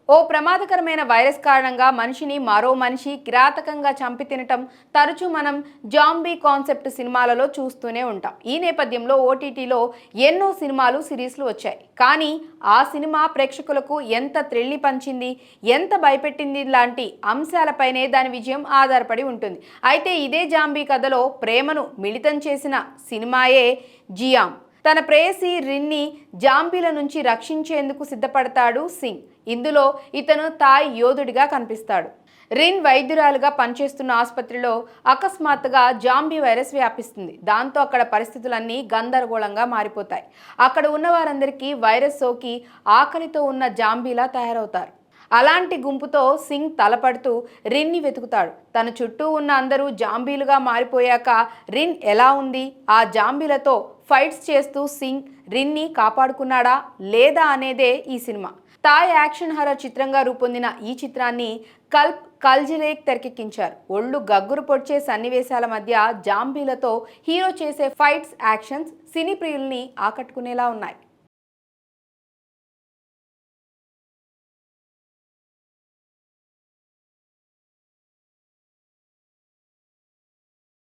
ఓ ప్రమాదకరమైన వైరస్ కారణంగా మనిషిని మరో మనిషి కిరాతకంగా చంపి తినటం తరచూ మనం జాంబీ కాన్సెప్ట్ సినిమాలలో చూస్తూనే ఉంటాం. ఈ నేపథ్యంలో ఓటీటీలో ఎన్నో సినిమాలు, సిరీస్లు వచ్చాయి. కానీ ఆ సినిమా ప్రేక్షకులకు ఎంత థ్రిల్ని పంచింది, ఎంత భయపెట్టింది లాంటి అంశాలపైనే దాని విజయం ఆధారపడి ఉంటుంది. అయితే ఇదే జాంబీ కథలో ప్రేమను మిళితం చేసిన సినిమాయే జియామ్. తన ప్రేయసి రిన్ని జాంబీల నుంచి రక్షించేందుకు సిద్ధపడతాడు సింగ్. ఇందులో ఇతను థాయ్ యోధుడిగా కనిపిస్తాడు. రిన్ వైద్యురాలుగా పనిచేస్తున్న ఆసుపత్రిలో అకస్మాత్తుగా జాంబీ వైరస్ వ్యాపిస్తుంది. దాంతో అక్కడ పరిస్థితులన్నీ గందరగోళంగా మారిపోతాయి. అక్కడ ఉన్న వారందరికీ వైరస్ సోకి ఆకలితో ఉన్న జాంబీలా తయారవుతారు. అలాంటి గుంపుతో సింగ్ తలపడుతూ రిన్ని వెతుకుతాడు. తన చుట్టూ ఉన్న అందరూ జాంబీలుగా మారిపోయాక రిన్ ఎలా ఉంది, ఆ జాంబీలతో ఫైట్స్ చేస్తూ సింగ్ రిన్ని కాపాడుకున్నాడా లేదా అనేదే ఈ సినిమా. థాయ్ యాక్షన్ హర్రర్ చిత్రంగా రూపొందిన ఈ చిత్రాన్ని కల్ప్ కల్జిరేక్ తెరకెక్కించారు. ఒళ్ళు గగ్గురు పొడిచే సన్నివేశాల మధ్య జాంబీలతో హీరో చేసే ఫైట్స్, యాక్షన్స్ సినీ ప్రియుల్ని ఆకట్టుకునేలా ఉన్నాయి.